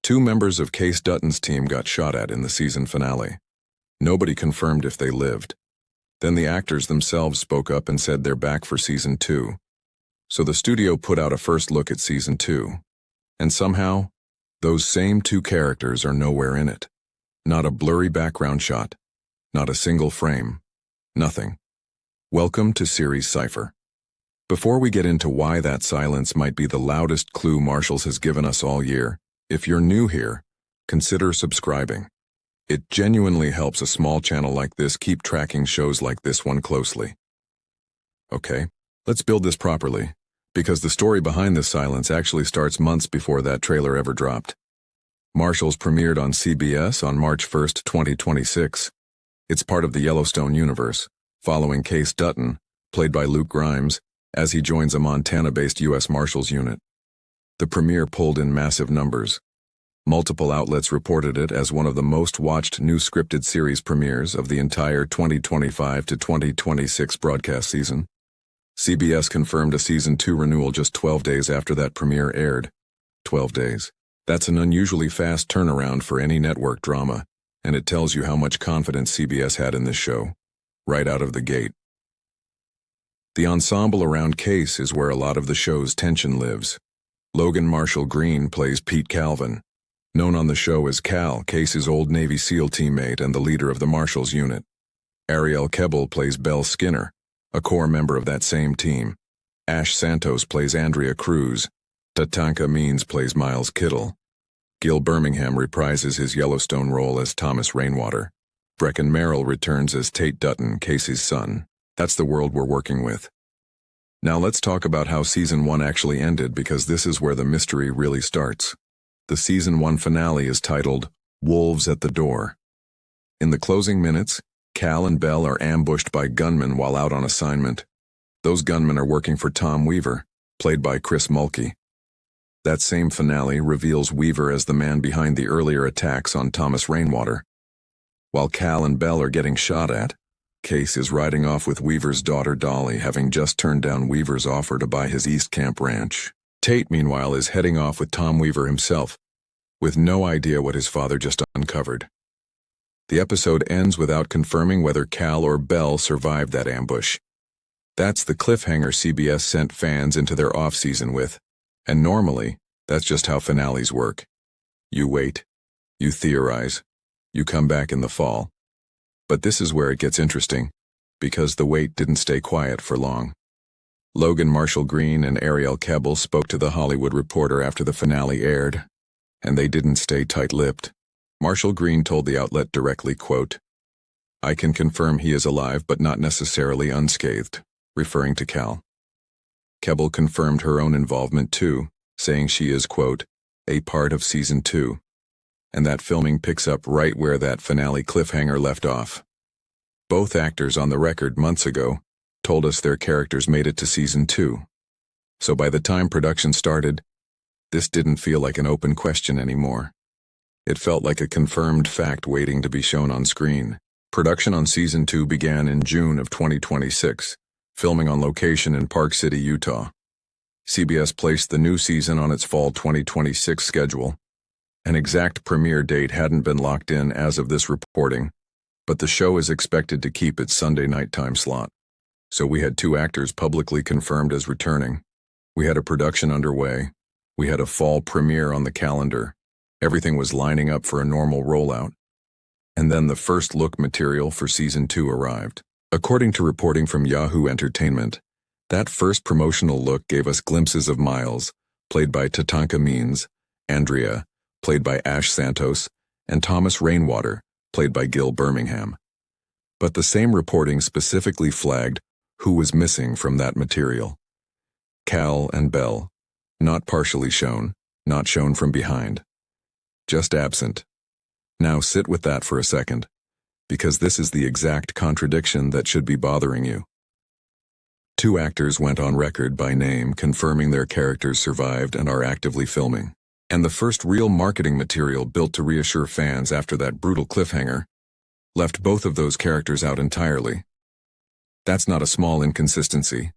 Two members of Kayce Dutton's team got shot at in the season finale. Nobody confirmed if they lived. Then the actors themselves spoke up and said they're back for season 2. So the studio put out a first look at season 2. And somehow, those same two characters are nowhere in it. Not a blurry background shot. Not a single frame. Nothing. Welcome to series Cipher. Before we get into why that silence might be the loudest clue Marshals has given us all year, if you're new here, consider subscribing. It genuinely helps a small channel like this keep tracking shows like this one closely. Okay, let's build this properly, because the story behind this silence actually starts months before that trailer ever dropped. Marshals premiered on CBS on March 1, 2026. It's part of the Yellowstone universe, following Kayce Dutton, played by Luke Grimes, as he joins a Montana-based U.S. Marshals unit. The premiere pulled in massive numbers. Multiple outlets reported it as one of the most watched new scripted series premieres of the entire 2025 to 2026 broadcast season. CBS confirmed a season 2 renewal just 12 days after that premiere aired. 12 days. That's an unusually fast turnaround for any network drama, and it tells you how much confidence CBS had in this show, right out of the gate. The ensemble around Kayce is where a lot of the show's tension lives. Logan Marshall Green plays Pete Calvin, known on the show as Cal, Kayce's old Navy SEAL teammate and the leader of the Marshals unit. Arielle Kebbel plays Belle Skinner, a core member of that same team. Ash Santos plays Andrea Cruz. Tatanka Means plays Miles Kittle. Gil Birmingham reprises his Yellowstone role as Thomas Rainwater. Brecken Merrill returns as Tate Dutton, Kayce's son. That's the world we're working with. Now let's talk about how Season 1 actually ended, because this is where the mystery really starts. The Season 1 finale is titled, Wolves at the Door. In the closing minutes, Cal and Belle are ambushed by gunmen while out on assignment. Those gunmen are working for Tom Weaver, played by Chris Mulkey. That same finale reveals Weaver as the man behind the earlier attacks on Thomas Rainwater. While Cal and Belle are getting shot at, Kayce is riding off with Weaver's daughter Dolly, having just turned down Weaver's offer to buy his East Camp ranch. Tate, meanwhile, is heading off with Tom Weaver himself, with no idea what his father just uncovered. The episode ends without confirming whether Cal or Belle survived that ambush. That's the cliffhanger CBS sent fans into their off-season with, and normally, that's just how finales work. You wait, you theorize, you come back in the fall. But this is where it gets interesting, because the wait didn't stay quiet for long. Logan Marshall Green and Arielle Kebbel spoke to The Hollywood Reporter after the finale aired, and they didn't stay tight-lipped. Marshall Green told the outlet directly, quote, "I can confirm he is alive but not necessarily unscathed," referring to Cal. Kebbel confirmed her own involvement too, saying she is, quote, "a part of Season 2. And that filming picks up right where that finale cliffhanger left off. Both actors on the record months ago told us their characters made it to Season 2. So by the time production started, this didn't feel like an open question anymore. It felt like a confirmed fact waiting to be shown on screen. Production on Season 2 began in June of 2026, filming on location in Park City, Utah. CBS placed the new season on its fall 2026 schedule. An exact premiere date hadn't been locked in as of this reporting, but the show is expected to keep its Sunday night time slot. So we had two actors publicly confirmed as returning. We had a production underway. We had a fall premiere on the calendar. Everything was lining up for a normal rollout. And then the first look material for Season 2 arrived. According to reporting from Yahoo Entertainment, that first promotional look gave us glimpses of Miles, played by Tatanka Means, Andrea, played by Ash Santos, and Thomas Rainwater, played by Gil Birmingham. But the same reporting specifically flagged who was missing from that material. Cal and Belle, not partially shown, not shown from behind. Just absent. Now sit with that for a second, because this is the exact contradiction that should be bothering you. Two actors went on record by name confirming their characters survived and are actively filming. And the first real marketing material built to reassure fans after that brutal cliffhanger left both of those characters out entirely. That's not a small inconsistency.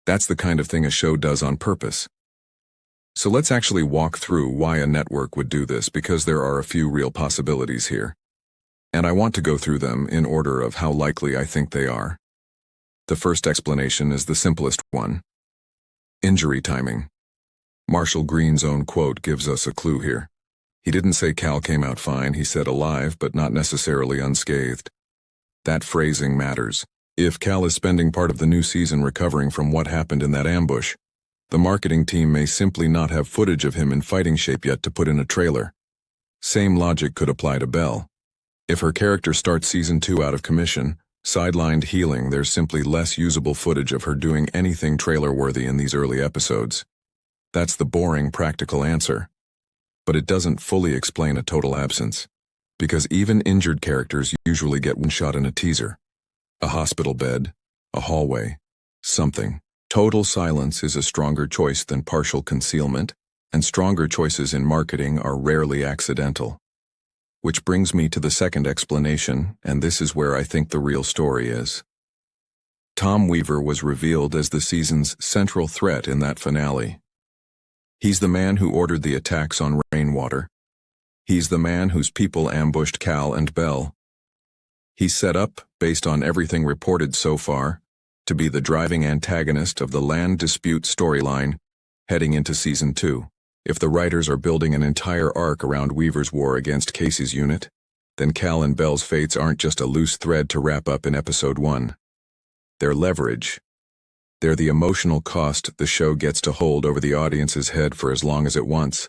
That's the kind of thing a show does on purpose. So let's actually walk through why a network would do this, because there are a few real possibilities here. And I want to go through them in order of how likely I think they are. The first explanation is the simplest one. Injury timing. Marshal Green's own quote gives us a clue here. He didn't say Cal came out fine, he said alive, but not necessarily unscathed. That phrasing matters. If Cal is spending part of the new season recovering from what happened in that ambush, the marketing team may simply not have footage of him in fighting shape yet to put in a trailer. Same logic could apply to Belle. If her character starts season 2 out of commission, sidelined healing, there's simply less usable footage of her doing anything trailer-worthy in these early episodes. That's the boring, practical answer. But it doesn't fully explain a total absence, because even injured characters usually get one shot in a teaser. A hospital bed, a hallway, something. Total silence is a stronger choice than partial concealment, and stronger choices in marketing are rarely accidental. Which brings me to the second explanation, and this is where I think the real story is. Tom Weaver was revealed as the season's central threat in that finale. He's the man who ordered the attacks on Rainwater. He's the man whose people ambushed Cal and Belle. He's set up, based on everything reported so far, to be the driving antagonist of the land dispute storyline heading into season 2. If the writers are building an entire arc around Weaver's war against Kayce's unit, then Cal and Belle's fates aren't just a loose thread to wrap up in episode 1. They're leverage. They're the emotional cost the show gets to hold over the audience's head for as long as it wants.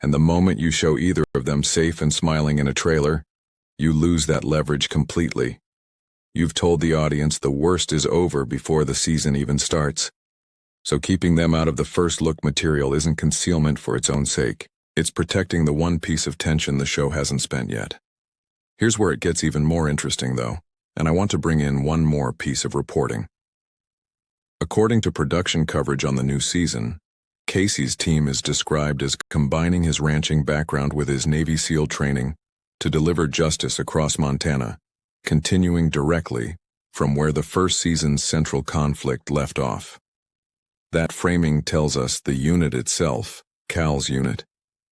And the moment you show either of them safe and smiling in a trailer, you lose that leverage completely. You've told the audience the worst is over before the season even starts. So keeping them out of the first look material isn't concealment for its own sake. It's protecting the one piece of tension the show hasn't spent yet. Here's where it gets even more interesting, though, and I want to bring in one more piece of reporting. According to production coverage on the new season, Kayce's team is described as combining his ranching background with his Navy SEAL training to deliver justice across Montana, continuing directly from where the first season's central conflict left off. That framing tells us the unit itself, Cal's unit,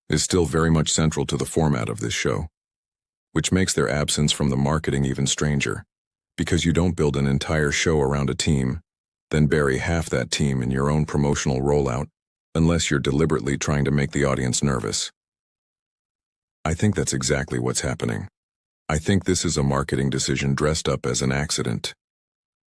is still very much central to the format of this show, which makes their absence from the marketing even stranger, because you don't build an entire show around a team, then bury half that team in your own promotional rollout, unless you're deliberately trying to make the audience nervous. I think that's exactly what's happening. I think this is a marketing decision dressed up as an accident.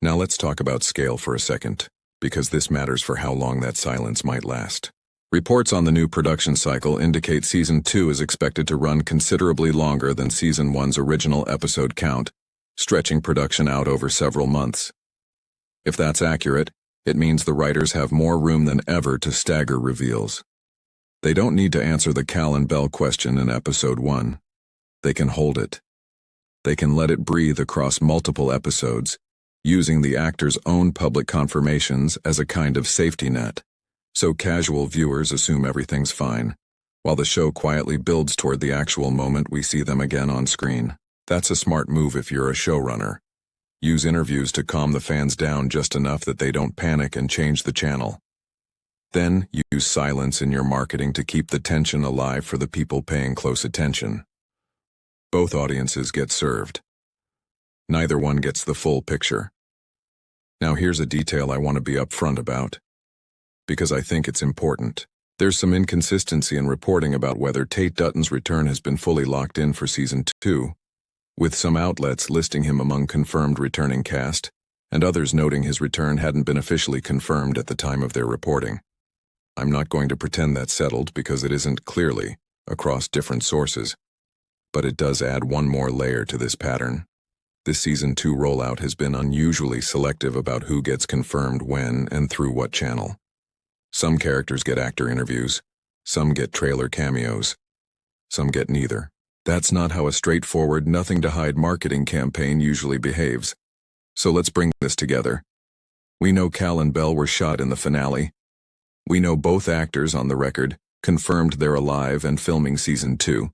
Now let's talk about scale for a second, because this matters for how long that silence might last. Reports on the new production cycle indicate Season 2 is expected to run considerably longer than Season 1's original episode count, stretching production out over several months. If that's accurate, it means the writers have more room than ever to stagger reveals. They don't need to answer the Cal and Belle question in episode 1. They can hold it. They can let it breathe across multiple episodes, using the actors' own public confirmations as a kind of safety net, so casual viewers assume everything's fine, while the show quietly builds toward the actual moment we see them again on screen. That's a smart move if you're a showrunner. Use interviews to calm the fans down just enough that they don't panic and change the channel. Then, use silence in your marketing to keep the tension alive for the people paying close attention. Both audiences get served. Neither one gets the full picture. Now here's a detail I want to be upfront about, because I think it's important. There's some inconsistency in reporting about whether Kayce Dutton's return has been fully locked in for Season 2, with some outlets listing him among confirmed returning cast, and others noting his return hadn't been officially confirmed at the time of their reporting. I'm not going to pretend that's settled because it isn't clearly, across different sources, but it does add one more layer to this pattern. This Season 2 rollout has been unusually selective about who gets confirmed when and through what channel. Some characters get actor interviews, some get trailer cameos, some get neither. That's not how a straightforward, nothing-to-hide marketing campaign usually behaves. So let's bring this together. We know Cal and Belle were shot in the finale. We know both actors on the record confirmed they're alive and filming Season 2.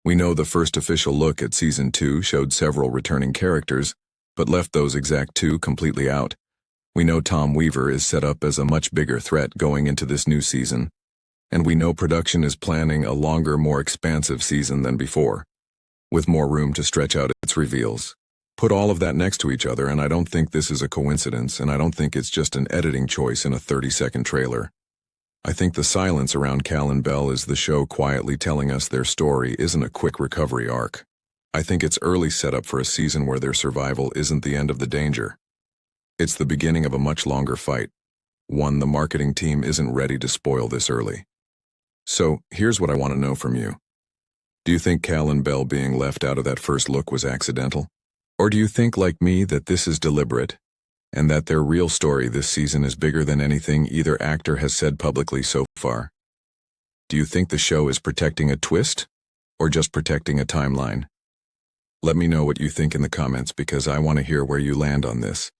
We know the first official look at Season 2 showed several returning characters, but left those exact two completely out. We know Tom Weaver is set up as a much bigger threat going into this new season, And we know production is planning a longer, more expansive season than before, with more room to stretch out its reveals. Put all of that next to each other, and I don't think this is a coincidence, and I don't think it's just an editing choice in a 30-second trailer. I think the silence around Cal and Belle is the show quietly telling us their story isn't a quick recovery arc. I think it's early setup for a season where their survival isn't the end of the danger. It's the beginning of a much longer fight, one the marketing team isn't ready to spoil this early. So, here's what I want to know from you. Do you think Cal and Belle being left out of that first look was accidental? Or do you think, like me, that this is deliberate, and that their real story this season is bigger than anything either actor has said publicly so far? Do you think the show is protecting a twist, or just protecting a timeline? Let me know what you think in the comments, because I want to hear where you land on this.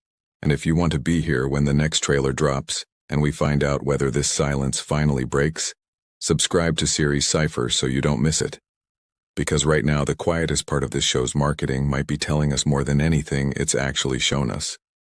And if you want to be here when the next trailer drops, and we find out whether this silence finally breaks, subscribe to series Cipher so you don't miss it. Because right now the quietest part of this show's marketing might be telling us more than anything it's actually shown us.